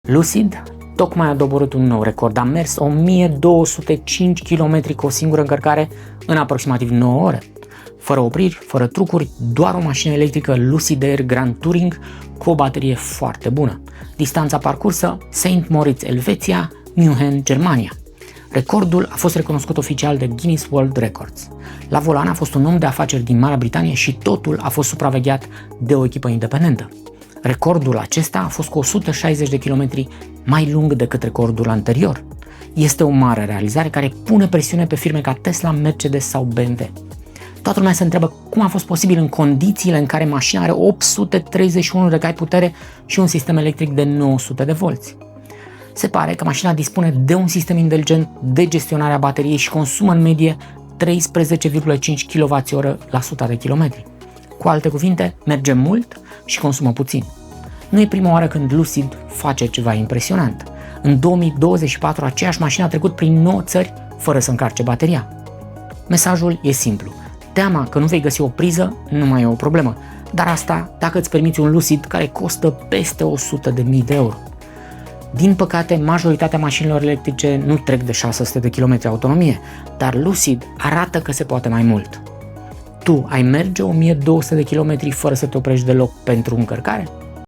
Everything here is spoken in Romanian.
Lucid tocmai a doborât un nou record. A mers 1205 km cu o singură încărcare în aproximativ 9 ore. Fără opriri, fără trucuri, doar o mașină electrică Lucid Air Grand Touring cu o baterie foarte bună. Distanța parcursă: St. Moritz, Elveția, München, Germania. Recordul a fost recunoscut oficial de Guinness World Records. La volan a fost un om de afaceri din Marea Britanie și totul a fost supravegheat de o echipă independentă. Recordul acesta a fost cu 160 de kilometri mai lung decât recordul anterior. Este o mare realizare care pune presiune pe firme ca Tesla, Mercedes sau BMW. Toată lumea se întreabă cum a fost posibil în condițiile în care mașina are 831 de cai putere și un sistem electric de 900 de volți. Se pare că mașina dispune de un sistem inteligent de gestionare a bateriei și consumă în medie 13,5 kWh la 100 de kilometri. Cu alte cuvinte, merge mult și consumă puțin. Nu e prima oară când Lucid face ceva impresionant. În 2024, aceeași mașină a trecut prin 9 țări fără să încarce bateria. Mesajul e simplu. Teama că nu vei găsi o priză nu mai e o problemă, dar asta dacă îți permiți un Lucid care costă peste 100.000 de euro. Din păcate, majoritatea mașinilor electrice nu trec de 600 de km autonomie, dar Lucid arată că se poate mai mult. Tu ai merge 1200 de km fără să te oprești deloc pentru încărcare?